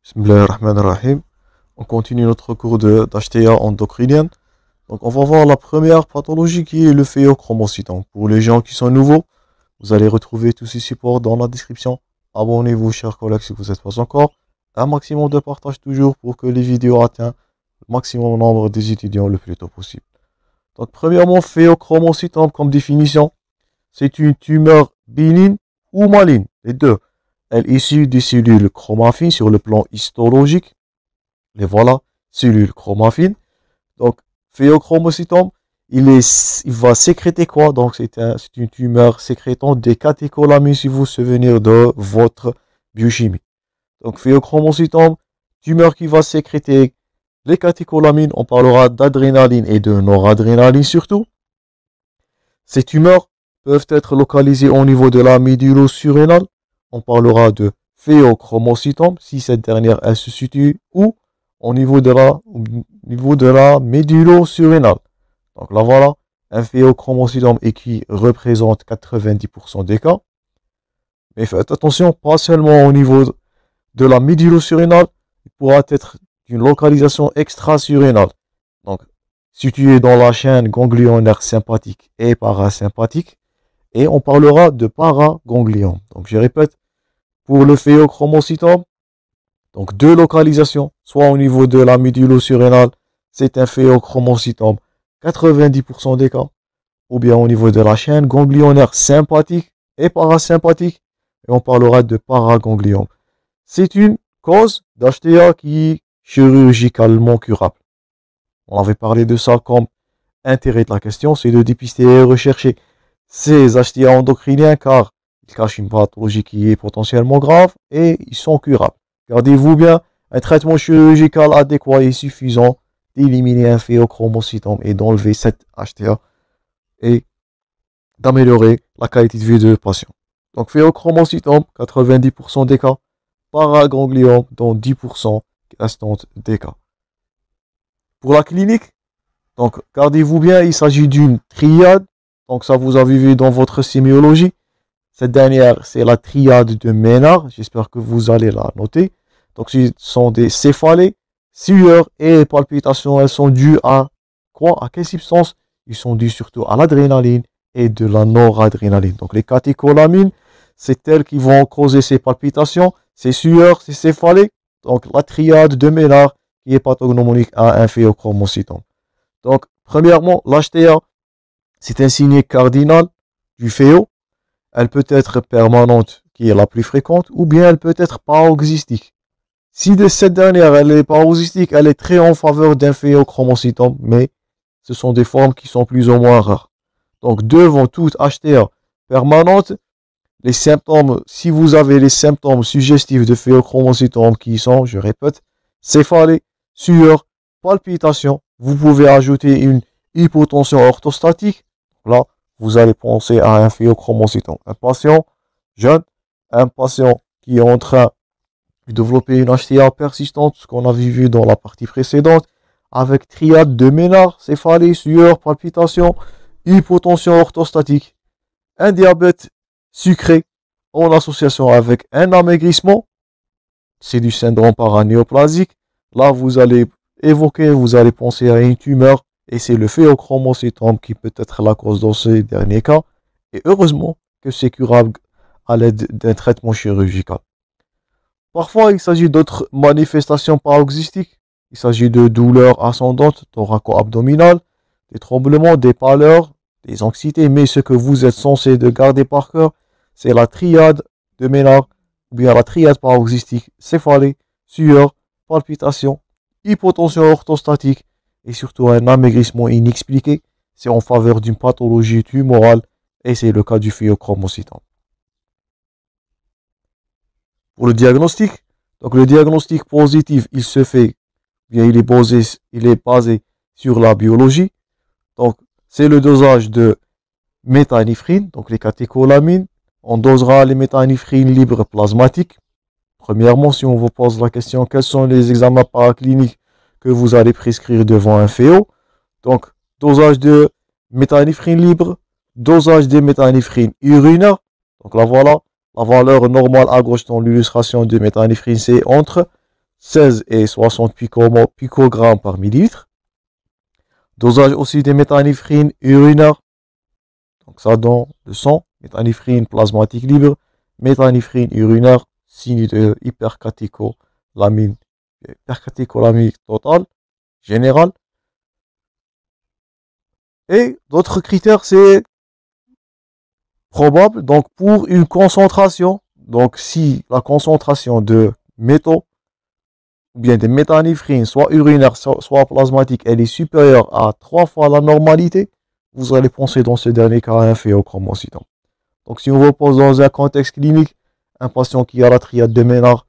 Bismillahirrahmanirrahim. On continue notre cours d'HTA endocrinienne. Donc, on va voir la première pathologie qui est le phéochromocytome. Pour les gens qui sont nouveaux, vous allez retrouver tous ces supports dans la description. Abonnez-vous, chers collègues, si vous n'êtes pas encore. Un maximum de partage toujours pour que les vidéos atteignent le maximum nombre des étudiants le plus tôt possible. Donc, premièrement, phéochromocytome comme définition, c'est une tumeur bénigne ou maligne, les deux. Elle est issue des cellules chromaffines sur le plan histologique. Les voilà, cellules chromaffines. Donc, phéochromocytome, il va sécréter quoi? Donc, c'est une tumeur sécrétant des catécholamines, si vous vous souvenez de votre biochimie. Donc, phéochromocytome, tumeur qui va sécréter les catécholamines. On parlera d'adrénaline et de noradrénaline surtout. Ces tumeurs peuvent être localisées au niveau de la médullo-surrénale. On parlera de phéochromocytome si cette dernière elle se situe où au niveau de la médullo-surrénale. Donc là voilà, un phéochromocytome et qui représente 90% des cas. Mais faites attention, pas seulement au niveau de la médullo-surrénale, il pourra être d'une localisation extra-surrénale. Donc situé dans la chaîne ganglionnaire sympathique et parasympathique. Et on parlera de paragangliome. Donc je répète, pour le phéochromocytome, donc deux localisations, soit au niveau de la médullo-surrénale, c'est un phéochromocytome 90% des cas, ou bien au niveau de la chaîne ganglionnaire sympathique et parasympathique, et on parlera de paragangliome. C'est une cause d'HTA qui est chirurgicalement curable. On avait parlé de ça comme intérêt de la question, c'est de dépister et rechercher ces HTA endocriniens car ils cachent une pathologie qui est potentiellement grave et ils sont curables. Gardez-vous bien, un traitement chirurgical adéquat et suffisant d'éliminer un phéochromocytome et d'enlever cette HTA et d'améliorer la qualité de vie du patient. Donc phéochromocytome, 90% des cas, paragangliome dans 10% restantes des cas. Pour la clinique, donc gardez-vous bien, il s'agit d'une triade. Donc ça vous avez vu dans votre sémiologie. Cette dernière, c'est la triade de Ménard. J'espère que vous allez la noter. Donc ce sont des céphalées, sueurs et palpitations. Elles sont dues à quoi? À quelle substance? Ils sont dus surtout à l'adrénaline et de la noradrénaline. Donc les catécholamines, c'est elles qui vont causer ces palpitations, ces sueurs, ces céphalées. Donc la triade de Ménard qui est pathognomonique à un phéochromocytome. Donc premièrement, l'HTA, c'est un signe cardinal du phéo. Elle peut être permanente, qui est la plus fréquente, ou bien elle peut être paroxystique. Si de cette dernière, elle est paroxystique, elle est très en faveur d'un phéochromocytome, mais ce sont des formes qui sont plus ou moins rares. Donc, devant toute HTA permanente, les symptômes, si vous avez les symptômes suggestifs de phéochromocytome qui sont, je répète, céphalées, sueur, palpitations, vous pouvez ajouter une hypotension orthostatique. Là, vous allez penser à un phéochromocytome. Un patient jeune, un patient qui est en train de développer une HTA persistante, ce qu'on avait vu dans la partie précédente, avec triade de Ménard, céphalée, sueur, palpitation, hypotension orthostatique, un diabète sucré en association avec un amaigrissement, c'est du syndrome paranéoplasique. Là, vous allez penser à une tumeur. Et c'est le phéochromocytome qui peut être la cause dans ces derniers cas. Et heureusement que c'est curable à l'aide d'un traitement chirurgical. Parfois, il s'agit d'autres manifestations paroxystiques. Il s'agit de douleurs ascendantes thoraco-abdominales, des tremblements, des pâleurs, des anxiétés. Mais ce que vous êtes censé de garder par cœur, c'est la triade de Ménard, ou bien la triade paroxystique, céphalée, sueur, palpitation, hypotension orthostatique, et surtout un amaigrissement inexpliqué, c'est en faveur d'une pathologie tumorale et c'est le cas du phéochromocytome. Pour le diagnostic, donc le diagnostic positif, il se fait, bien il est basé sur la biologie. Donc c'est le dosage de méthanéphrine, donc les catécholamines. On dosera les méthanéphrines libres plasmatiques. Premièrement, si on vous pose la question, quels sont les examens paracliniques que vous allez prescrire devant un phéo. Donc, dosage de méthanéphrine libre, dosage de méthanéphrine urinaire. Donc là, voilà, la valeur normale à gauche dans l'illustration de méthanéphrine, c'est entre 16 et 60 picogrammes par millilitre. Dosage aussi des méthanéphrines urinaires. Donc ça dans le sang, méthanéphrine plasmatique libre, méthanéphrine urinaire, signe de hypercatécholamine totale, générale. Et d'autres critères, c'est probable, donc pour une concentration, donc si la concentration de métaux, ou bien des méthanéphrines, soit urinaires, soit plasmatiques, elle est supérieure à 3 fois la normalité, vous allez penser dans ce dernier cas à un phéochromocytome. Donc si on vous pose dans un contexte clinique, un patient qui a la triade de Ménard,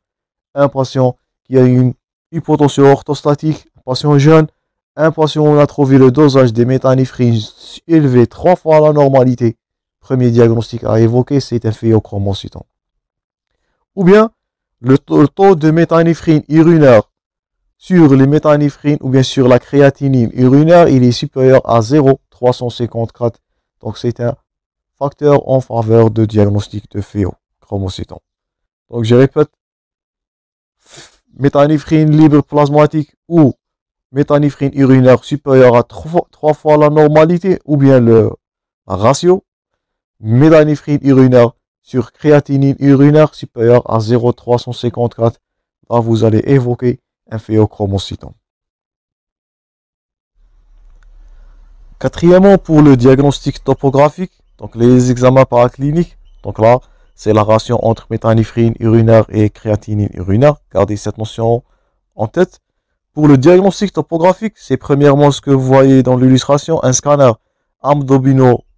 un patient qui a une hypotension orthostatique, un patient jeune, un patient où on a trouvé le dosage des méthanéphrines élevé 3 fois la normalité, premier diagnostic à évoquer, c'est un phéochromocytome. Ou bien, le taux de méthanéphrine urinaire sur les méthanéphrines ou bien sur la créatinine urinaire, il est supérieur à 0,354. Donc, c'est un facteur en faveur de diagnostic de phéochromocytome. Donc, je répète, méthanéphrine libre plasmatique ou méthanéphrine urinaire supérieure à 3 fois la normalité ou bien le ratio, méthanéphrine urinaire sur créatinine urinaire supérieure à 0,354. Là, vous allez évoquer un phéochromocytome. Quatrièmement, pour le diagnostic topographique, donc les examens paracliniques, donc là, c'est la relation entre méthanéphrine urinaire et créatinine urinaire. Gardez cette notion en tête. Pour le diagnostic topographique, c'est premièrement ce que vous voyez dans l'illustration, un scanner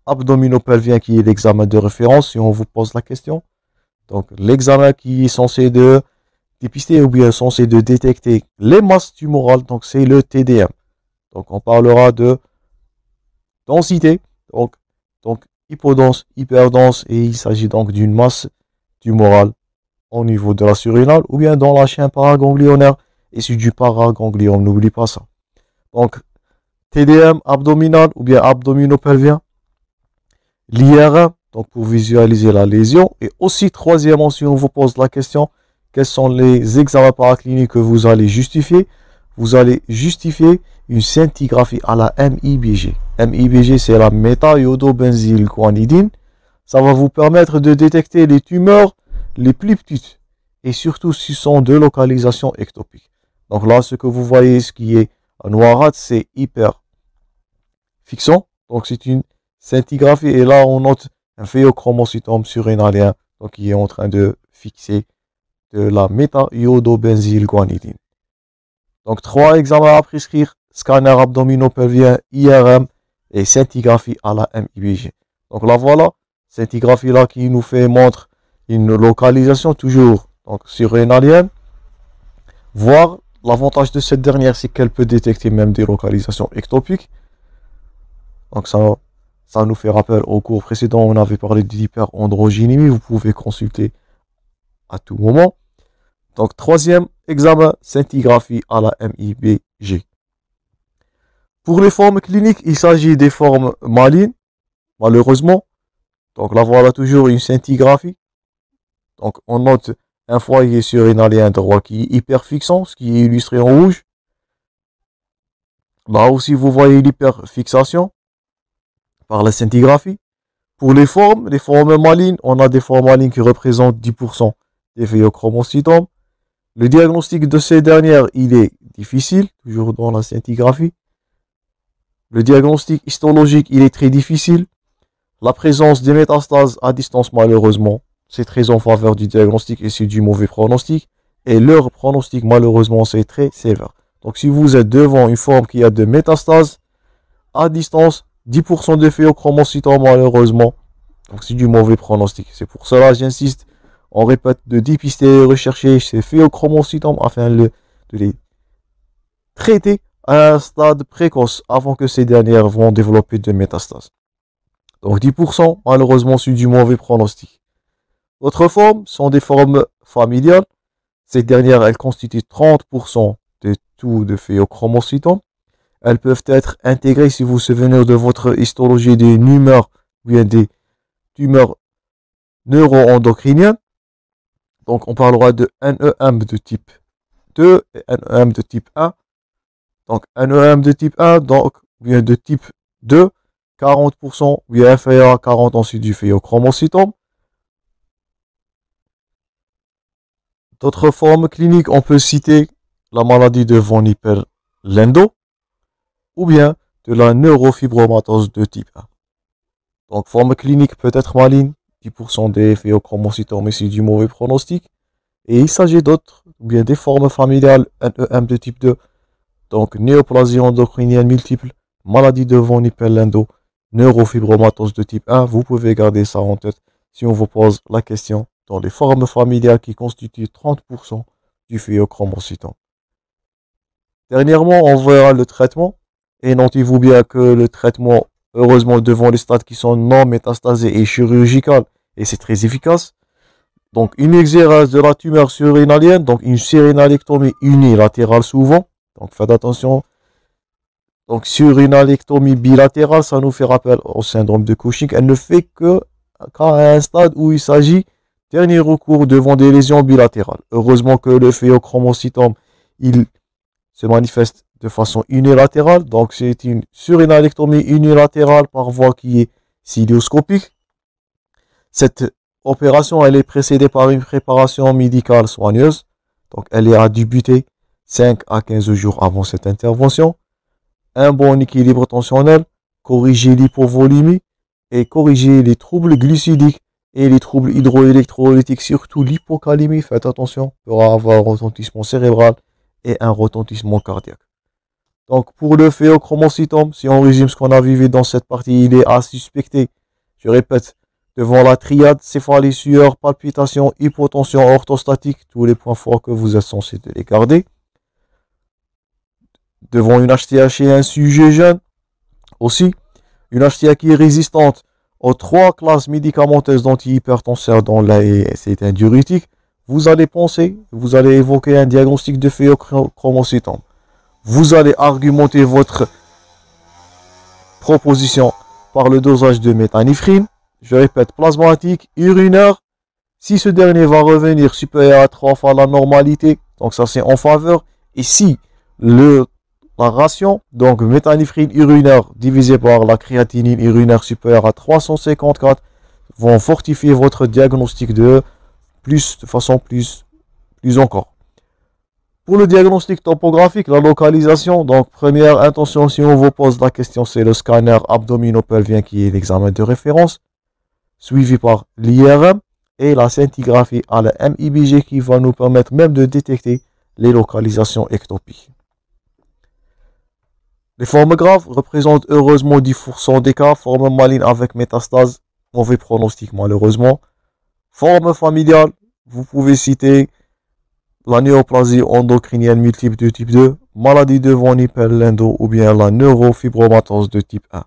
abdominopelvien qui est l'examen de référence si on vous pose la question. Donc l'examen qui est censé de dépister ou bien censé de détecter les masses tumorales, donc c'est le TDM. Donc on parlera de densité, donc hypodense, hyperdense, et il s'agit donc d'une masse tumorale au niveau de la surrénale ou bien dans la chaîne paraganglionnaire. Et c'est du paraganglion, n'oublie pas ça. Donc, TDM abdominal ou bien abdominopelvien. L'IRM, donc pour visualiser la lésion. Et aussi, troisièmement, si on vous pose la question, quels sont les examens paracliniques que vous allez justifier? Vous allez justifier une scintigraphie à la MIBG. MIBG, c'est la méta-iodobenzylguanidine. Ça va vous permettre de détecter les tumeurs les plus petites. Et surtout, si ce sont de localisation ectopique. Donc là, ce que vous voyez, ce qui est noirâtre, c'est hyper fixant. Donc c'est une scintigraphie. Et là, on note un phéochromocytome surrénalien, donc qui est en train de fixer de la méta-iodobenzylguanidine. Donc 3 examens à prescrire, scanner abdominopelvien, IRM et scintigraphie à la MIBG. Donc là, voilà, scintigraphie là qui nous montre une localisation toujours donc surrénalienne, voire l'avantage de cette dernière, c'est qu'elle peut détecter même des localisations ectopiques. Donc ça nous fait rappel au cours précédent, on avait parlé de l'hyperandrogynémie, vous pouvez consulter à tout moment. Donc troisième examen, scintigraphie à la MIBG. Pour les formes cliniques, il s'agit des formes malignes, malheureusement. Donc là, voilà toujours une scintigraphie. Donc on note un foyer surrénalien droit qui est hyperfixant, ce qui est illustré en rouge. Là aussi, vous voyez l'hyperfixation par la scintigraphie. Pour les formes malignes, on a des formes malignes qui représentent 10% des phéochromocytomes. Le diagnostic de ces dernières, il est difficile, toujours dans la scintigraphie. Le diagnostic histologique, il est très difficile. La présence des métastases à distance, malheureusement, c'est très en faveur du diagnostic et c'est du mauvais pronostic. Et leur pronostic, malheureusement, c'est très sévère. Donc, si vous êtes devant une forme qui a de métastases à distance, 10% de phéochromocytomes, malheureusement, donc c'est du mauvais pronostic. C'est pour cela, j'insiste, on répète de dépister et rechercher ces phéochromocytomes afin de les traiter à un stade précoce avant que ces dernières vont développer de métastases. Donc 10%, malheureusement, c'est du mauvais pronostic. D'autres formes sont des formes familiales. Ces dernières, elles constituent 30% de tout de phéochromocytomes. Elles peuvent être intégrées, si vous vous souvenez de votre histologie des tumeurs ou bien des tumeurs neuroendocriniennes. Donc on parlera de NEM de type 2 et NEM de type 1. Donc NEM de type 1, donc bien de type 2, 40% bien inférieur à 40 ensuite du phéochromocytome. D'autres formes cliniques, on peut citer la maladie de von Hippel-Lindau ou bien de la neurofibromatose de type 1. Donc forme clinique peut être maligne, 10% des phéochromocytomes ici du mauvais pronostic. Et il s'agit d'autres, ou bien des formes familiales NEM de type 2, donc néoplasie endocrinienne multiple, maladie de von Hippel-Lindau, neurofibromatose de type 1. Vous pouvez garder ça en tête si on vous pose la question dans les formes familiales qui constituent 30% du phéochromocytome. Dernièrement, on verra le traitement. Et notez-vous bien que le traitement, heureusement, devant les stades qui sont non métastasés et chirurgical, et c'est très efficace. Donc, une exérèse de la tumeur surrénalienne, donc une surrénalectomie unilatérale souvent. Donc, faites attention. Donc, surrénalectomie bilatérale, ça nous fait rappel au syndrome de Cushing. Elle ne fait qu'à un stade où il s'agit dernier recours devant des lésions bilatérales. Heureusement que le phéochromocytome, il se manifeste de façon unilatérale. Donc, c'est une surrénalectomie unilatérale par voie qui est cilioscopique. Cette opération, elle est précédée par une préparation médicale soigneuse. Donc, elle est à débuter 5 à 15 jours avant cette intervention. Un bon équilibre tensionnel, corriger l'hypovolémie et corriger les troubles glucidiques et les troubles hydroélectrolytiques, surtout l'hypocalémie. Faites attention, peut avoir un retentissement cérébral et un retentissement cardiaque. Donc, pour le phéochromocytome, si on résume ce qu'on a vu dans cette partie, il est à suspecter, je répète, devant la triade, céphalie, sueur, palpitation, hypotension orthostatique, tous les points forts que vous êtes censé les garder. Devant une HTA chez un sujet jeune, aussi, une HTA qui est résistante aux 3 classes médicamenteuses d'antihypertenseurs dont c'est un diurétique, vous allez penser, vous allez évoquer un diagnostic de phéochromocytome. Vous allez argumenter votre proposition par le dosage de méthanéphrine. Je répète, plasmatique, urinaire. Si ce dernier va revenir supérieur à 3 fois la normalité, donc ça c'est en faveur. Et si la ration, donc méthanéphrine urinaire divisé par la créatinine urinaire supérieure à 354, vont fortifier votre diagnostic de façon plus encore. Pour le diagnostic topographique, la localisation, donc première intention, si on vous pose la question, c'est le scanner abdominopelvien qui est l'examen de référence, suivi par l'IRM et la scintigraphie à la MIBG qui va nous permettre même de détecter les localisations ectopiques. Les formes graves représentent heureusement 10% des cas, forme maligne avec métastase, mauvais pronostic malheureusement. Forme familiale, vous pouvez citer la néoplasie endocrinienne multiple de type 2, maladie de von Hippel-Lindau ou bien la neurofibromatose de type 1.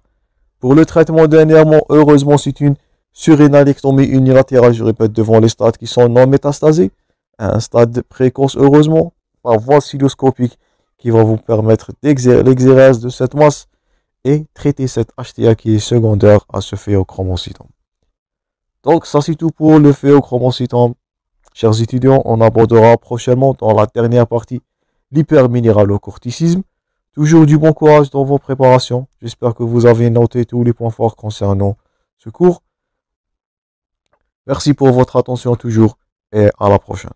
Pour le traitement dernièrement, heureusement, c'est une surrénalectomie unilatérale, je répète, devant les stades qui sont non métastasés. Un stade précoce, heureusement, par voie cilioscopique qui va vous permettre l'exérèse de cette masse et traiter cette HTA qui est secondaire à ce phéochromocytome. Donc, ça c'est tout pour le phéochromocytome. Chers étudiants, on abordera prochainement dans la dernière partie l'hyperminéralocorticisme. Toujours du bon courage dans vos préparations. J'espère que vous avez noté tous les points forts concernant ce cours. Merci pour votre attention toujours et à la prochaine.